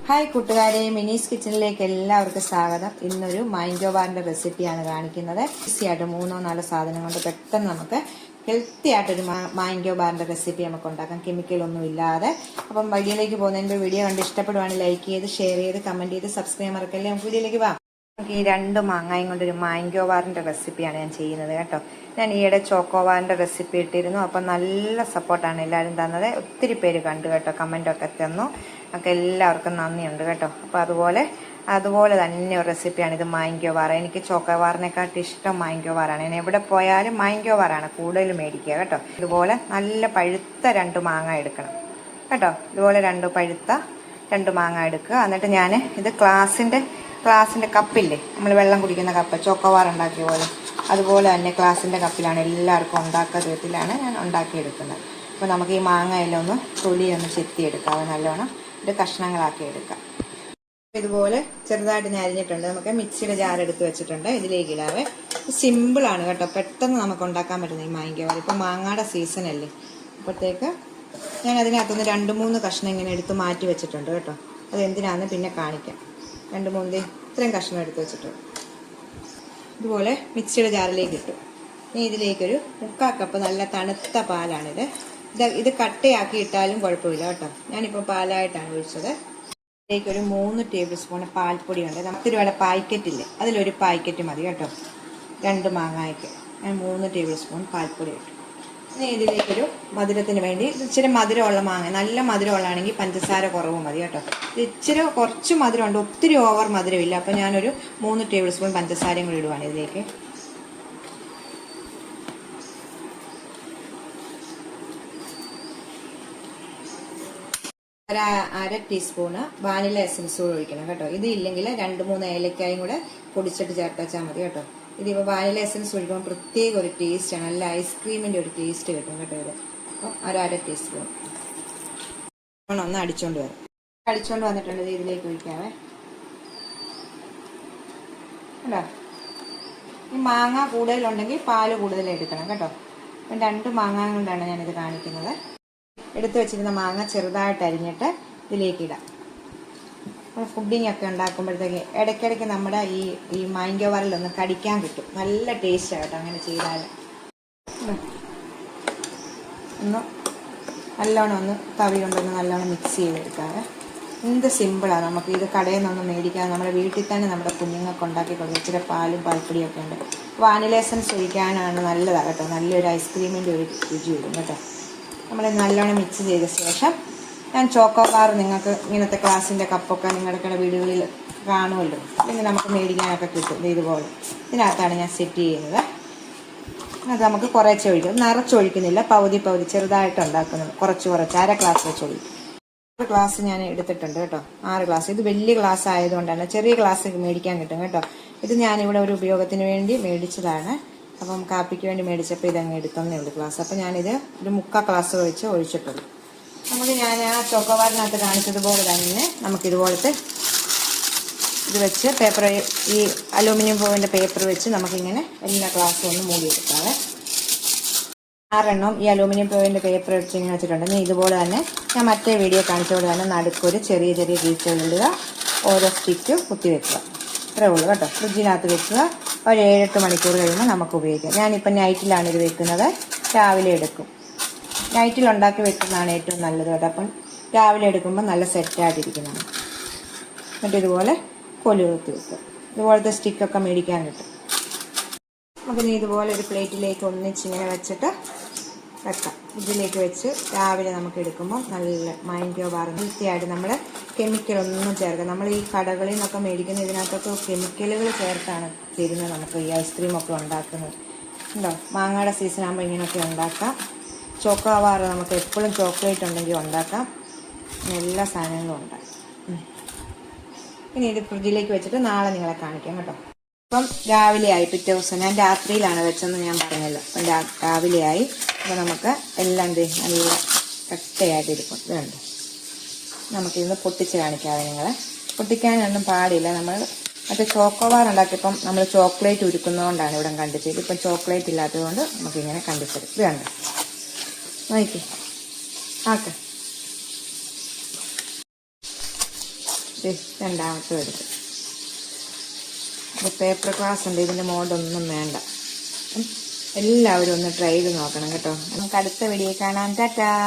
Hi കൂട്ടുകാരെ, മിനീസ് കിച്ചണിലേക്ക് എല്ലാവർക്കും സ്വാഗതം. ഇന്നൊരു മാംഗോ ബാറിന്റെ റെസിപ്പിയാണ് കാണിക്കുന്നത്. ഈസി ആയിട്ട് 3-4 സാധനം കൊണ്ട് പെട്ടെന്ന് നമുക്ക് ഹെൽത്തി ആയിട്ടൊരു മാംഗോ ബാറിന്റെ റെസിപ്പി നമുക്ക് ഉണ്ടാക്കാം, കെമിക്കലൊന്നും ഇല്ലാതെ. അപ്പം വീഡിയോയിലേക്ക് പോകുന്നതിൻ്റെ വീഡിയോ കണ്ട് ഇഷ്ടപ്പെടുവാണെങ്കിൽ ലൈക്ക് ചെയ്ത്, ഷെയർ ചെയ്ത്, കമന്റ് ചെയ്ത്, സബ്സ്ക്രൈബ് മറക്കല്ലേ. നമുക്ക് വീഡിയോയിലേക്ക് പോകാം. നമുക്ക് ഈ 2 മാങ്ങായും കൊണ്ടൊരു മാംഗോ ബാറിന്റെ റെസിപ്പിയാണ് ഞാൻ ചെയ്യുന്നത് കേട്ടോ. ഞാൻ ഈയിടെ ചോക്കോ ബാറിന്റെ റെസിപ്പി ഇട്ടിരുന്നു, അപ്പം നല്ല സപ്പോർട്ടാണ് എല്ലാവരും തന്നത്. ഒത്തിരി പേര് കണ്ടു കേട്ടോ, കമൻ്റൊക്കെ തന്നു. ഒക്കെ എല്ലാവർക്കും നന്ദിയുണ്ട് കേട്ടോ. അപ്പോൾ അതുപോലെ തന്നെ ഒരു റെസിപ്പിയാണ് ഇത്, മാംഗോ ബാർ. എനിക്ക് ചോക്കോ ബാറിനെക്കാട്ടും ഇഷ്ടം മാംഗോ ബാറാണ്. ഞാൻ എവിടെ പോയാലും മാംഗോ ബാറാണ് കൂടുതൽ മേടിക്കുക കേട്ടോ. ഇതുപോലെ നല്ല പഴുത്ത 2 മാങ്ങ എടുക്കണം കേട്ടോ. ഇതുപോലെ പഴുത്ത 2 മാങ്ങ എടുക്കുക. എന്നിട്ട് ഞാൻ ഇത് ഗ്ലാസിൻ്റെ കപ്പില്ലേ, നമ്മൾ വെള്ളം കുടിക്കുന്ന കപ്പ്, ചോക്കോ ബാർ ഉണ്ടാക്കിയ പോലെ അതുപോലെ തന്നെ ഗ്ലാസിൻ്റെ കപ്പിലാണ് എല്ലാവർക്കും ഉണ്ടാക്കുന്ന വിധത്തിലാണ് ഞാൻ ഉണ്ടാക്കിയെടുക്കുന്നത്. അപ്പോൾ നമുക്ക് ഈ മാങ്ങയെല്ലാം ഒന്ന് തൊലിയൊന്ന് ചെത്തിയെടുക്കാം, നല്ലോണം ഇത് കഷ്ണങ്ങളാക്കി എടുക്കാം. ഇതുപോലെ ചെറുതായിട്ട് ഞാൻ അരിഞ്ഞിട്ടുണ്ട്. നമുക്ക് മിക്സിയുടെ ജാർ എടുത്ത് വെച്ചിട്ടുണ്ട്, ഇതിലേക്ക് ഇടാവേ. സിമ്പിളാണ് കേട്ടോ, പെട്ടെന്ന് നമുക്ക് ഉണ്ടാക്കാൻ പറ്റുന്ന ഈ മാംഗോ ബാർ. ഇപ്പോൾ മാങ്ങയുടെ സീസൺ അല്ലേ, അപ്പോഴത്തേക്ക് ഞാൻ അതിനകത്തുനിന്ന് 2-3 കഷ്ണം ഇങ്ങനെ എടുത്ത് മാറ്റി വെച്ചിട്ടുണ്ട് കേട്ടോ. അതെന്തിനാണെന്ന് പിന്നെ കാണിക്കാം. 2-3 ഇത്രയും കഷ്ണം എടുത്ത് വെച്ചിട്ടുണ്ട്. ഇതുപോലെ മിക്സിയുടെ ജാറിലേക്ക് ഇട്ടു. ഇനി ഇതിലേക്കൊരു 3/4 കപ്പ് നല്ല തണുത്ത പാലാണിത്. ഇത് കട്ടയാക്കി ഇട്ടാലും കുഴപ്പമില്ല കേട്ടോ. ഞാനിപ്പോൾ പാലായിട്ടാണ് ഒഴിച്ചത്. ഇതിലേക്കൊരു 3 ടേബിൾ സ്പൂൺ പാൽപ്പൊടി ഉണ്ട്. നമുക്ക് ഒരുപാട് പാക്കറ്റില്ലേ, അതിലൊരു പാക്കറ്റ് മതി കേട്ടോ. 2 മാങ്ങയ്ക്ക് ഞാൻ 3 ടേബിൾ സ്പൂൺ പാൽപ്പൊടി ഇട്ടു. ഇനി ഇതിലേക്കൊരു മധുരത്തിന് വേണ്ടി, ഇച്ചിരി മധുരമുള്ള മാങ്ങ, നല്ല മധുരമുള്ളതാണെങ്കിൽ പഞ്ചസാര കുറവ് മതി കേട്ടോ. ഇത് കുറച്ച് മധുരമുണ്ട്, ഒത്തിരി ഓവർ മധുരമില്ല. അപ്പോൾ ഞാനൊരു 3 ടേബിൾ സ്പൂൺ പഞ്ചസാരയും കൂടി ഇടുവാണ് ഇതിലേക്ക്. അര ടീസ്പൂണ് വാനില എസൻസ് കൂടെ ഒഴിക്കണം കേട്ടോ. ഇത് ഇല്ലെങ്കിൽ 2-3 ഏലക്കായും കൂടെ പൊടിച്ചിട്ട് ചേർത്ത് വെച്ചാൽ മതി കേട്ടോ. ഇതിപ്പോൾ വാനില എസൻസ് ഒഴിക്കുമ്പോൾ പ്രത്യേക ഒരു ടേസ്റ്റാണ്, നല്ല ഐസ്ക്രീമിൻ്റെ ഒരു ടേസ്റ്റ് കിട്ടും കേട്ടോ ഇത്. അപ്പോൾ അര ടീസ്പൂൺ ഒന്ന് അടിച്ചുകൊണ്ട് വന്നിട്ടുണ്ട്. ഇതിലേക്ക് ഒഴിക്കാവേ കേട്ടോ. ഈ മാങ്ങ കൂടുതലുണ്ടെങ്കിൽ പാല് കൂടുതൽ എടുക്കണം കേട്ടോ. അപ്പം 2 മാങ്ങ കൊണ്ടാണ് ഞാനിത് കാണിക്കുന്നത്. എടുത്ത് വെച്ചിരുന്ന മാങ്ങ ചെറുതായിട്ട് അരിഞ്ഞിട്ട് ഇതിലേക്ക് ഇടാം. ഫുഡിങ് ഒക്കെ ഉണ്ടാക്കുമ്പോഴത്തേക്ക് ഇടയ്ക്കിടയ്ക്ക് നമ്മുടെ ഈ മാംഗോ ബാറിലൊന്ന് കടിക്കാൻ കിട്ടും, നല്ല ടേസ്റ്റാണ് കേട്ടോ അങ്ങനെ ചെയ്താൽ. നല്ലോണം ഒന്ന് തവി കൊണ്ടൊന്ന് നല്ലോണം മിക്സ് ചെയ്തെടുക്കാറ്. എന്ത് സിമ്പിളാണ്, നമുക്ക് ഇത് കടയിൽ നിന്നൊന്നും മേടിക്കാൻ നമ്മുടെ വീട്ടിൽ തന്നെ നമ്മുടെ കുഞ്ഞുങ്ങൾക്ക് ഉണ്ടാക്കി കൊടുക്കും. ഇച്ചിരി പാലും പാൽപ്പൊടിയൊക്കെ ഉണ്ട്. വാനില എസൻസ് ഒഴിക്കാനാണ് നല്ലതാണ് കേട്ടോ, നല്ലൊരു ഐസ്ക്രീമിൻ്റെ ഒരു രുചി വരും കേട്ടോ. നമ്മൾ നല്ലോണം മിക്സ് ചെയ്ത ശേഷം ഞാൻ ചോക്കോ ബാർ, നിങ്ങൾക്ക് ഇങ്ങനത്തെ ഗ്ലാസിൻ്റെ കപ്പൊക്കെ നിങ്ങളുടെ വീടുകളിൽ കാണുമല്ലോ, അല്ലെങ്കിൽ നമുക്ക് മേടിക്കാനൊക്കെ കിട്ടും. ഇതുപോലെ ഇതിനകത്താണ് ഞാൻ സെറ്റ് ചെയ്യുന്നത്. അത് നമുക്ക് കുറച്ച് ഒഴിക്കും, നിറച്ചൊഴിക്കുന്നില്ല, പകുതി ചെറുതായിട്ട് ഉണ്ടാക്കുന്നത്. കുറച്ച് അര ഗ്ലാസ് വെച്ച് ഒഴിക്കും. 6 ഗ്ലാസ് ഞാൻ എടുത്തിട്ടുണ്ട് കേട്ടോ, 6 ഗ്ലാസ്. ഇത് വലിയ ഗ്ലാസ് ആയതുകൊണ്ടാണ്, ചെറിയ ഗ്ലാസ് മേടിക്കാൻ കിട്ടും കേട്ടോ. ഇത് ഞാനിവിടെ ഒരു ഉപയോഗത്തിന് വേണ്ടി മേടിച്ചതാണ്. അപ്പം കാപ്പിക്ക് വേണ്ടി മേടിച്ചപ്പോൾ ഇതങ്ങ് എടുത്തന്നേ ഉള്ളൂ ഗ്ലാസ്. അപ്പോൾ ഞാനിത് ഒരു 3/4 ഗ്ലാസ് വെച്ച് ഒഴിച്ചിട്ടുള്ളൂ. ഞാൻ ആ ചോക്കോബാറിനകത്ത് കാണിച്ചതുപോലെ തന്നെ നമുക്കിതുപോലത്തെ ഇത് വെച്ച് പേപ്പർ, ഈ അലൂമിനിയം ഫോയിലിൻ്റെ പേപ്പർ വെച്ച് നമുക്കിങ്ങനെ എല്ലാ ഗ്ലാസ്സും ഒന്ന് മൂടിയെടുക്കാവേ. 6 എണ്ണം ഈ അലൂമിനിയം ഫോയിലിൻ്റെ പേപ്പർ വെച്ച് ഇങ്ങനെ വെച്ചിട്ടുണ്ട്. ഇനി ഇതുപോലെ തന്നെ ഞാൻ മറ്റേ വീഡിയോ കാണിച്ച പോലെ തന്നെ നടുക്കൊരു ചെറിയ ഗീച്ചുകൾ ഇടുക, ഓരോ സ്റ്റിക്ക് കുത്തി വെക്കുക. ഇത്രേ ഉള്ളൂ കേട്ടോ. ഫ്രിഡ്ജിനകത്ത് വെക്കുക, ഒരു 7-8 മണിക്കൂർ കഴിയുമ്പോൾ നമുക്ക് ഉപയോഗിക്കാം. ഞാനിപ്പം നൈറ്റിലാണ് ഇത് വെക്കുന്നത്, രാവിലെ എടുക്കും. നൈറ്റിൽ ഉണ്ടാക്കി വെക്കുന്നതാണ് ഏറ്റവും നല്ലത് കേട്ടോ. അപ്പം രാവിലെ എടുക്കുമ്പോൾ നല്ല സെറ്റായിട്ടിരിക്കുന്നതാണ്. എന്നിട്ട് ഇതുപോലെ കൊലു കുത്തി വെക്കുക. ഇതുപോലത്തെ സ്റ്റിക്കൊക്കെ മേടിക്കാൻ കിട്ടും. നമുക്കിനി ഇതുപോലെ ഒരു പ്ലേറ്റിലേക്ക് ഒന്നിച്ചിങ്ങനെ വെച്ചിട്ട് വെക്കാം. ഇതിലേക്ക് വെച്ച് രാവിലെ നമുക്ക് എടുക്കുമ്പോൾ നല്ല മാംഗോ ബാർ ഹെൽത്തിയായിട്ട്, നമ്മൾ കെമിക്കലൊന്നും ചേർക്കുക. നമ്മൾ ഈ കടകളിൽ നിന്നൊക്കെ മേടിക്കുന്ന ഇതിനകത്തൊക്കെ കെമിക്കലുകൾ ചേർത്താണ് തരുന്നത് നമുക്ക് ഈ ഐസ്ക്രീമൊക്കെ ഉണ്ടാക്കുന്നത്. ഉണ്ടോ, മാങ്ങയുടെ സീസൺ ആകുമ്പോൾ ഇങ്ങനെയൊക്കെ ഉണ്ടാക്കാം. ചോക്കോ ബാർ നമുക്ക് എപ്പോഴും ചോക്ലേറ്റ് ഉണ്ടെങ്കിൽ ഉണ്ടാക്കാം. എല്ലാ സാധനങ്ങളും ഉണ്ടാക്കാം. ഇനി ഇത് ഫ്രിഡ്ജിലേക്ക് വെച്ചിട്ട് നാളെ നിങ്ങളെ കാണിക്കാം കേട്ടോ. അപ്പം രാവിലെയായി, പിറ്റേ ദിവസം ഞാൻ രാത്രിയിലാണ് വെച്ചെന്ന് ഞാൻ പറഞ്ഞല്ലോ. അപ്പം രാവിലെയായി. അപ്പോൾ നമുക്ക് എല്ലാം നല്ല കട്ടയായിട്ടിരിക്കും. ഇതുണ്ട്, നമുക്കിന്ന് പൊട്ടിച്ച് കാണിക്കാതെ. നിങ്ങളെ പൊട്ടിക്കാനൊന്നും പാടില്ല. നമ്മൾ മറ്റേ ചോക്കോ ബാർ ഉണ്ടാക്കിയപ്പം നമ്മൾ ചോക്ലേറ്റ് ഉരുക്കുന്നതുകൊണ്ടാണ് ഇവിടെ കണ്ടിച്ചത്. ഇപ്പം ചോക്ലേറ്റ് ഇല്ലാത്തതുകൊണ്ട് നമുക്കിങ്ങനെ കണ്ടിച്ചത്. ഇത് കണ്ടോ, നോക്കി ആക്ക. രണ്ടാമത്തും എടുത്തു. അപ്പോൾ പേപ്പർ ഗ്ലാസ് ഉണ്ട്, ഇതിൻ്റെ മോഡൊന്നും വേണ്ട. എല്ലാവരും ഒന്ന് ട്രൈ ചെയ്ത് നോക്കണം കേട്ടോ. നമുക്ക് അടുത്ത വീഡിയോ കാണാം. ടാറ്റാ.